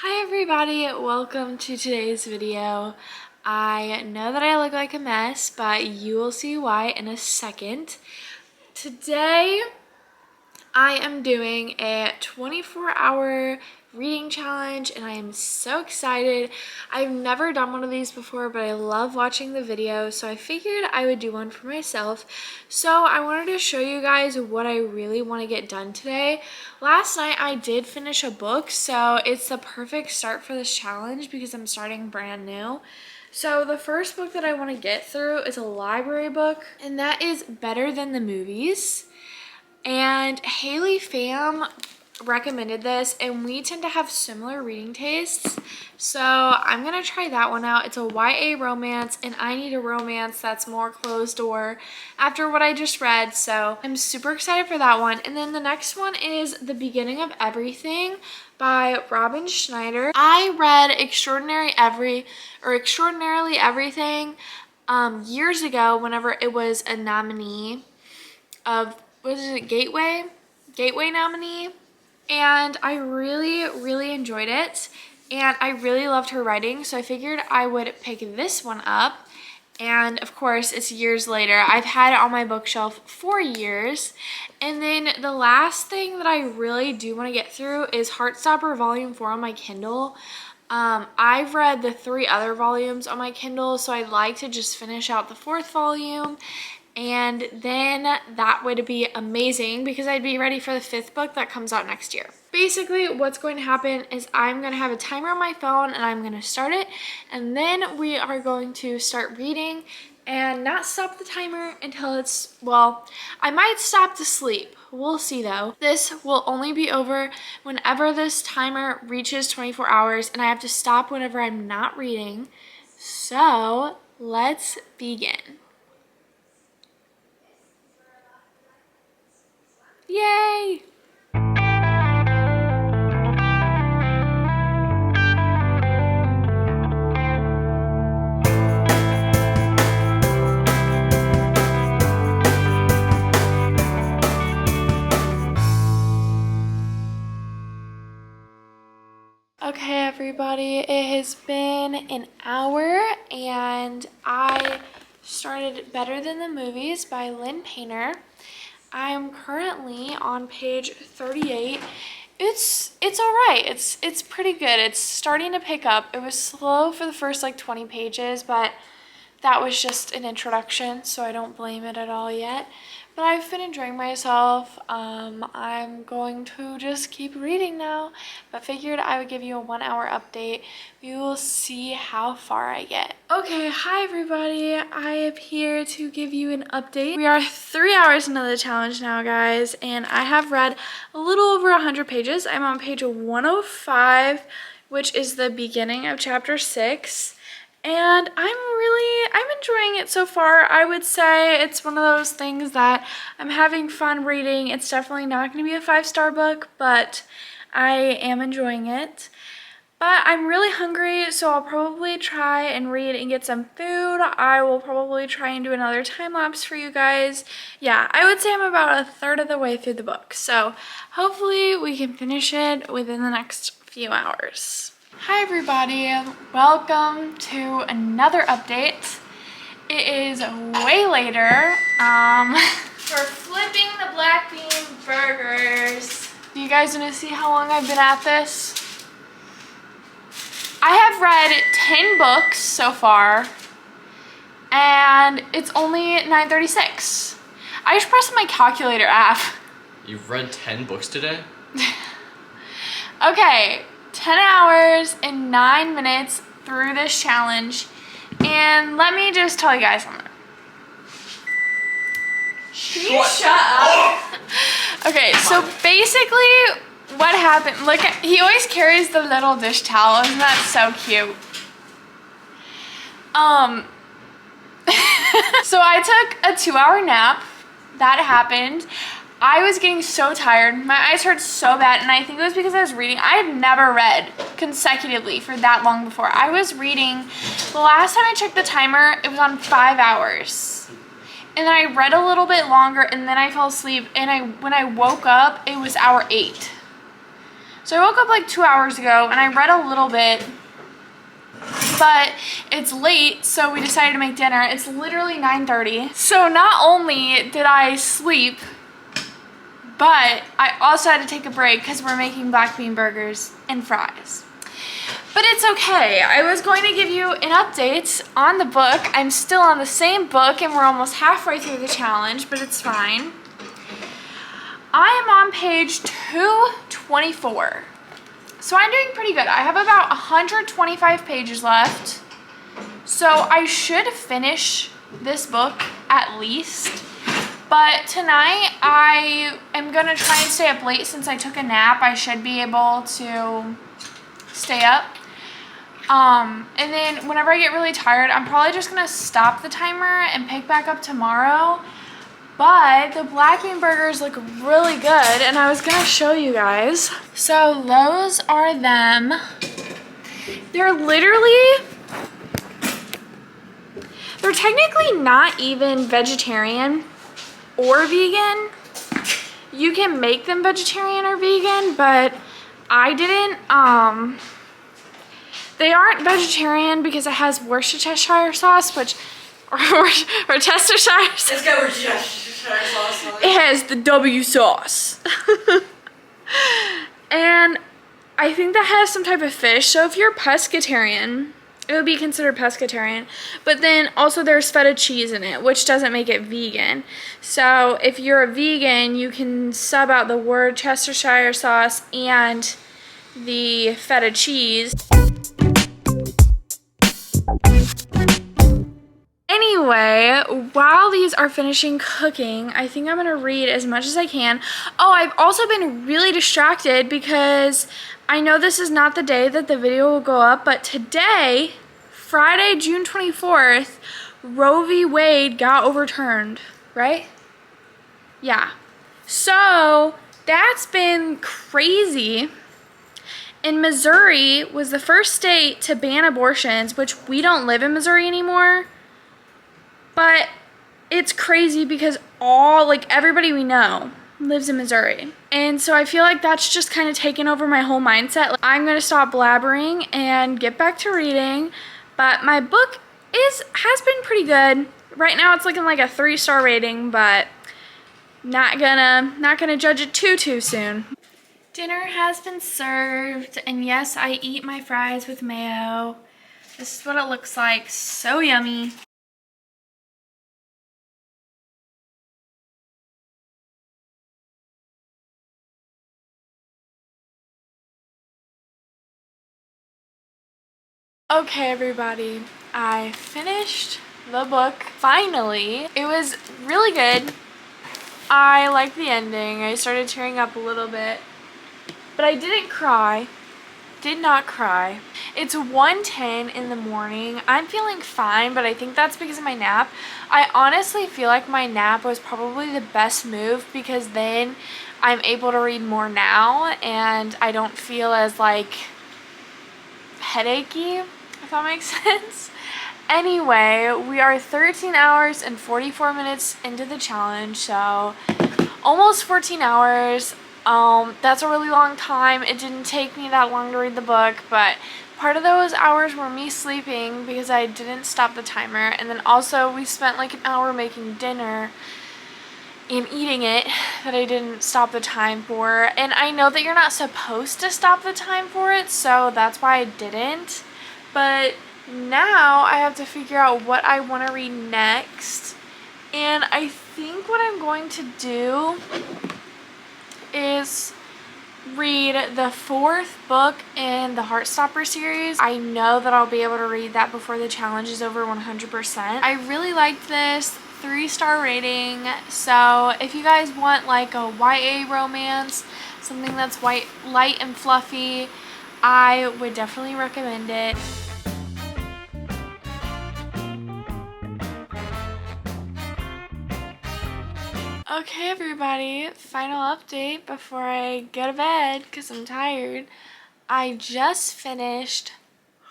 Hi everybody, welcome to today's video. I know that I look like a mess, but you will see why in a second. Today, I am doing a 24-hour reading challenge and I am so excited. I've never done one of these before, but I love watching the videos, so I figured I would do one for myself. So I wanted to show you guys what I really want to get done today. Last night I did finish a book, so it's the perfect start for this challenge because I'm starting brand new. So the first book that I want to get through is a library book, and that is Better Than the Movies. And Haley Pham recommended this, and we tend to have similar reading tastes, so I'm gonna try that one out. It's a YA romance, and I need a romance that's more closed door after what I just read, so I'm super excited for that one. And then the next one is The Beginning of Everything by Robin Schneider. I read Extraordinarily Everything years ago whenever it was a nominee of, what is it, Gateway nominee, and I really enjoyed it, and I really loved her writing, so I figured I would pick this one up. And of course it's years later. I've had it on my bookshelf for years. And then the last thing that I really do want to get through is Heartstopper Volume 4 on my Kindle. I've read the 3 other volumes on my Kindle, so I'd like to just finish out the 4th volume, and then that would be amazing because I'd be ready for the 5th book that comes out next year. Basically, what's going to happen is I'm going to have a timer on my phone and I'm going to start it, and then we are going to start reading and not stop the timer until it's, well, I might stop to sleep. We'll see though. This will only be over whenever this timer reaches 24 hours, and I have to stop whenever I'm not reading. So let's begin. Yay! Okay, everybody, it has been an hour and I started Better Than the Movies by Lynn Painter. I am currently on page 38. It's all right. It's pretty good. It's starting to pick up. It was slow for the first like 20 pages, but that was just an introduction, so I don't blame it at all yet. But I've been enjoying myself. I'm going to just keep reading now, but figured I would give you a 1-hour update. We will see how far I get. Okay, hi everybody. I am here to give you an update. We are 3 hours into the challenge now, guys, and I have read a little over 100 pages. I'm on page 105, which is the beginning of chapter 6. And I'm enjoying it so far. I would say it's one of those things that I'm having fun reading. It's definitely not going to be a 5-star book, but I am enjoying it. But I'm really hungry, so I'll probably try and read and get some food. I will probably try and do another time lapse for you guys. Yeah, I would say I'm about a third of the way through the book, so hopefully we can finish it within the next few hours. Hi everybody, welcome to another update. It is way later. We're flipping the black bean burgers. You guys want to see how long I've been at this? I have read 10 books so far, and it's only 9:36. I just pressed my calculator app. You've read 10 books today? Okay. 10 hours and 9 minutes through this challenge, and let me just tell you guys something. Shut up. Okay, so basically what happened, look at, he always carries the little dish towel, isn't that so cute? So I took a 2-hour nap. That happened. I was getting so tired. My eyes hurt so bad, and I think it was because I was reading. I had never read consecutively for that long before. I was reading, the last time I checked the timer, it was on 5 hours. And then I read a little bit longer, and then I fell asleep, and when I woke up, it was hour 8. So I woke up like 2 hours ago and I read a little bit, but it's late, so we decided to make dinner. It's literally 9:30. So not only did I sleep, but I also had to take a break because we're making black bean burgers and fries. But it's okay. I was going to give you an update on the book. I'm still on the same book and we're almost halfway through the challenge, but it's fine. I am on page 224. So I'm doing pretty good. I have about 125 pages left. So I should finish this book at least. But tonight I am gonna try and stay up late since I took a nap. I should be able to stay up. And then whenever I get really tired, I'm probably just gonna stop the timer and pick back up tomorrow. But the black bean burgers look really good and I was gonna show you guys. So those are them. They're technically not even vegetarian or vegan. You can make them vegetarian or vegan, but I didn't. They aren't vegetarian because it has Worcestershire sauce, which or Worcestershire. Let's go Worcestershire sauce. It has the W sauce. And I think that has some type of fish. So if you're pescatarian, it would be considered pescatarian. But then also there's feta cheese in it, which doesn't make it vegan. So if you're a vegan, you can sub out the Worcestershire sauce and the feta cheese. Anyway, while these are finishing cooking, I think I'm gonna read as much as I can. Oh, I've also been really distracted because I know this is not the day that the video will go up, but today, Friday, June 24th, Roe v. Wade got overturned, right? Yeah. So, that's been crazy. And Missouri was the first state to ban abortions, which we don't live in Missouri anymore. But it's crazy because everybody we know lives in Missouri. And so I feel like that's just kind of taken over my whole mindset. I'm gonna stop blabbering and get back to reading. But my book has been pretty good. Right now it's looking like a 3-star rating, but not gonna judge it too soon. Dinner has been served, and yes, I eat my fries with mayo. This is what it looks like. So yummy. Okay, everybody, I finished the book finally. It was really good. I liked the ending. I started tearing up a little bit, but I didn't cry. Did not cry. It's 1:10 in the morning. I'm feeling fine, but I think that's because of my nap. I honestly feel like my nap was probably the best move because then I'm able to read more now and I don't feel as headachy, if that makes sense. Anyway, we are 13 hours and 44 minutes into the challenge, so almost 14 hours. That's a really long time. It didn't take me that long to read the book, but part of those hours were me sleeping because I didn't stop the timer, and then also we spent like an hour making dinner and eating it that I didn't stop the time for. And I know that you're not supposed to stop the time for it, so that's why I didn't. But now I have to figure out what I want to read next. And I think what I'm going to do is read the 4th book in the Heartstopper series. I know that I'll be able to read that before the challenge is over 100%. I really liked this. 3-star rating. So if you guys want like a YA romance, something that's light and fluffy, I would definitely recommend it. Okay, everybody, final update before I go to bed because I'm tired. I just finished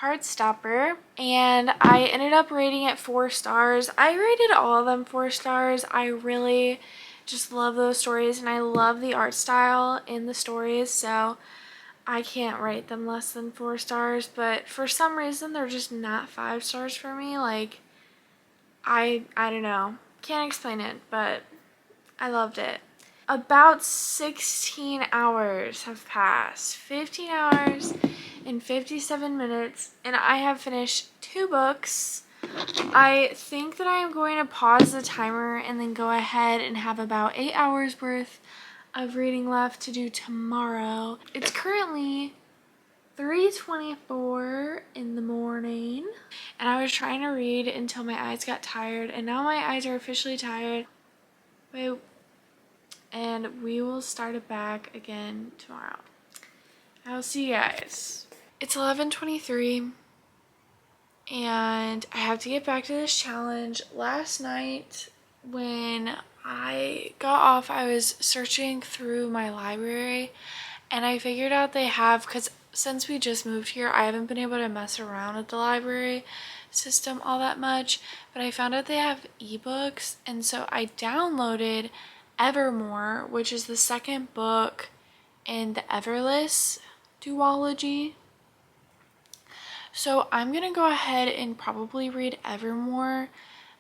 Heartstopper and I ended up rating it 4 stars. I rated all of them 4 stars. I really just love those stories and I love the art style in the stories, so I can't rate them less than 4 stars, but for some reason they're just not 5 stars for me. Like, I don't know. Can't explain it, but I loved it. About 16 hours have passed. 15 hours and 57 minutes, and I have finished 2 books. I think that I am going to pause the timer and then go ahead and have about 8 hours worth of reading left to do tomorrow. It's currently 3:24 in the morning, and I was trying to read until my eyes got tired, and now my eyes are officially tired. And we will start it back again tomorrow. I'll see you guys. It's 11:23, and I have to get back to this challenge. Last night when I got off, I was searching through my library, and I figured out they have, because since we just moved here, I haven't been able to mess around with the library system all that much, but I found out they have ebooks, and so I downloaded Evermore, which is the second book in the Everless duology. So I'm gonna go ahead and probably read Evermore,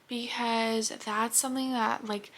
because that's something that like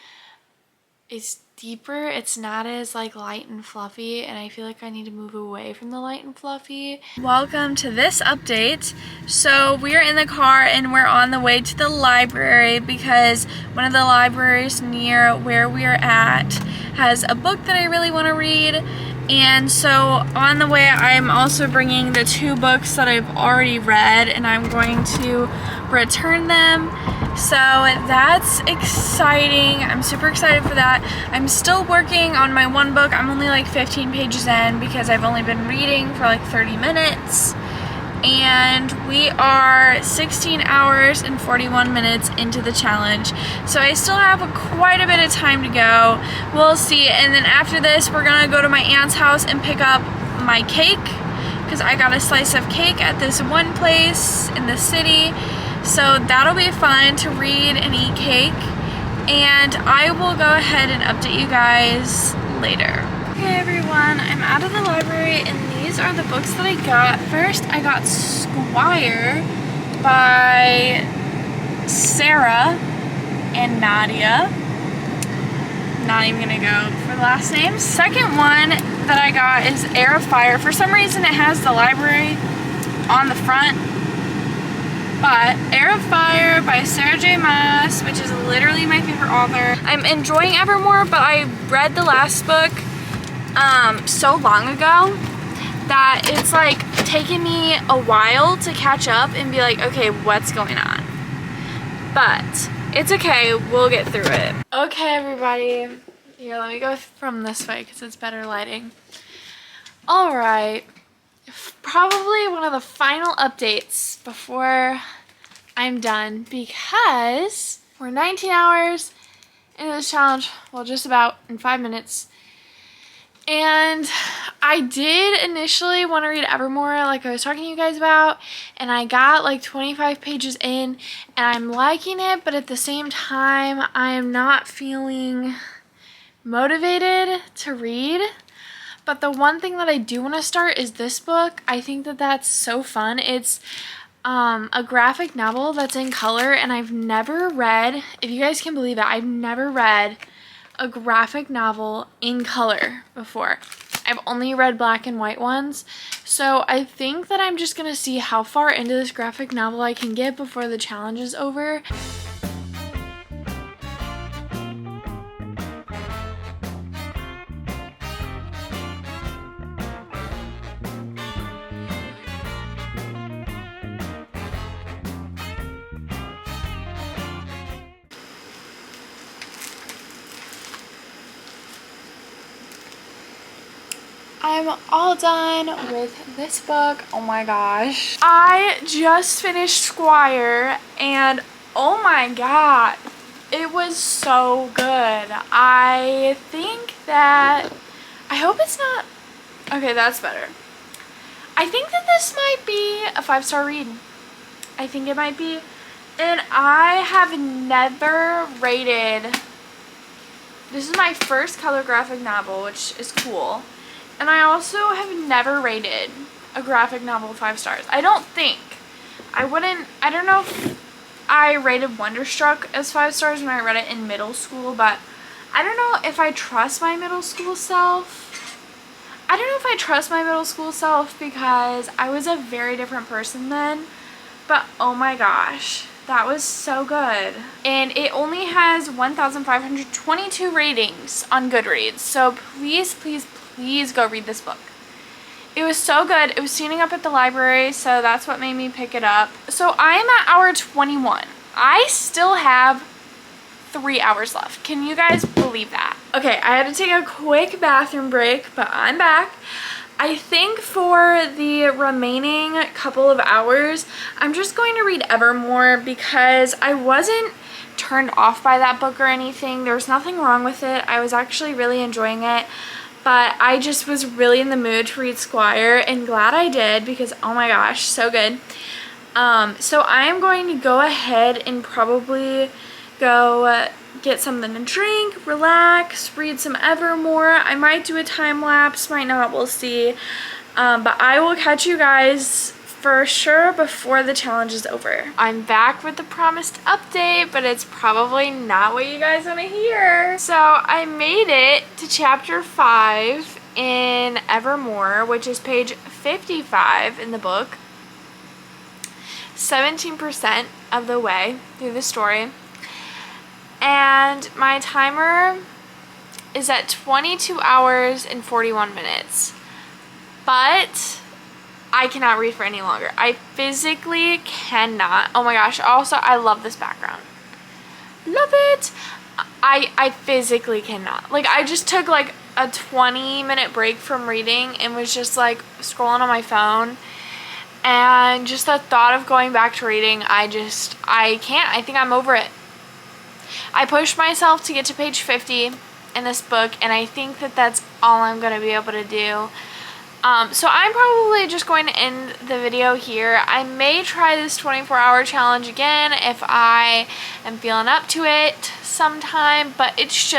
is deeper. It's not as like light and fluffy, and I feel like I need to move away from the light and fluffy. Welcome to this update. So we are in the car and we're on the way to the library, because one of the libraries near where we are at has a book that I really want to read. And so on the way, I'm also bringing the 2 books that I've already read, and I'm going to return them. So that's exciting. I'm super excited for that. I'm still working on my 1 book. I'm only like 15 pages in because I've only been reading for like 30 minutes. And we are 16 hours and 41 minutes into the challenge. So I still have quite a bit of time to go. We'll see. And then after this, we're gonna go to my aunt's house and pick up my cake, because I got a slice of cake at this one place in the city. So that'll be fun to read and eat cake. And I will go ahead and update you guys later. Okay everyone, I'm out of the library, and these are the books that I got. First, I got Squire by Sarah and Nadia. Not even gonna go for the last name. Second one that I got is Air of Fire. For some reason it has the library on the front, but Air of Fire by Sarah J. Maas, which is literally my favorite author. I'm enjoying Evermore, but I read the last book so long ago that it's like taking me a while to catch up and be like, okay, what's going on? But it's okay, we'll get through it. Okay everybody, here, let me go from this way because it's better lighting. All right, probably one of the final updates before I'm done, because we're 19 hours into this challenge, well, just about, in 5 minutes. And I did initially want to read Evermore, like I was talking to you guys about, and I got like 25 pages in, and I'm liking it, but at the same time, I am not feeling motivated to read. But the one thing that I do want to start is this book. I think that that's so fun. It's a graphic novel that's in color, and I've never read, if you guys can believe it, I've never read a graphic novel in color before. I've only read black and white ones. So I think that I'm just gonna see how far into this graphic novel I can get before the challenge is over. I'm all done with this book. Oh my gosh. I just finished Squire, and oh my god, it was so good. I think that, I hope it's not, okay, that's better. I think that this might be a 5-star read. I think it might be. And I have never rated, this is my first color graphic novel, which is cool. And I also have never rated a graphic novel 5 stars. I don't think. I don't know if I rated Wonderstruck as 5 stars when I read it in middle school, but I don't know if I trust my middle school self. I don't know if I trust my middle school self because I was a very different person then. But oh my gosh, that was so good. And it only has 1,522 ratings on Goodreads. So please, please, please go read this book. It was so good. It was standing up at the library, so that's what made me pick it up. So I am at hour 21. I still have 3 hours left. Can you guys believe that? Okay, I had to take a quick bathroom break, but I'm back. I think for the remaining couple of hours, I'm just going to read Evermore because I wasn't turned off by that book or anything. There was nothing wrong with it. I was actually really enjoying it. But I just was really in the mood to read Squire, and glad I did because oh my gosh, so good. So I am going to go ahead and probably go get something to drink, relax, read some Evermore. I might do a time lapse, might not, we'll see. But I will catch you guys for sure before the challenge is over. I'm back with the promised update, but it's probably not what you guys want to hear. So I made it to chapter 5 in Evermore, which is page 55 in the book. 17% of the way through the story. And my timer is at 22 hours and 41 minutes. But I cannot read for any longer. I physically cannot. Oh my gosh. Also, I love this background. Love it. I physically cannot. Like, I just took like a 20-minute break from reading and was just like scrolling on my phone. And just the thought of going back to reading, I can't. I think I'm over it. I pushed myself to get to page 50 in this book, and I think that that's all I'm going to be able to do. So I'm probably just going to end the video here. I may try this 24-hour challenge again if I am feeling up to it sometime, but it's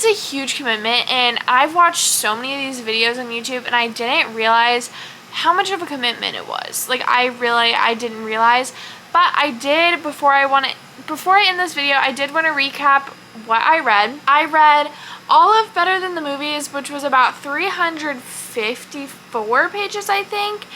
a huge commitment, and I've watched so many of these videos on YouTube, and I didn't realize how much of a commitment it was. Like, I didn't realize, but I did, before I end this video, I did want to recap what I read. I read all of Better Than the Movies, which was about 354 pages, I think.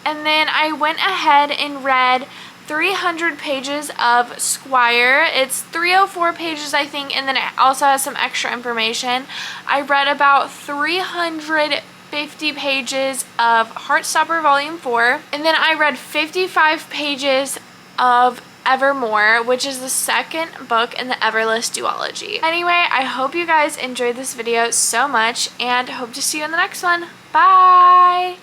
And then I went ahead and read 300 pages of Squire. It's 304 pages, I think, and then it also has some extra information. I read about 350 pages of Heartstopper Volume 4. And then I read 55 pages of Evermore, which is the second book in the Everlist duology. Anyway, I hope you guys enjoyed this video so much and hope to see you in the next one. Bye!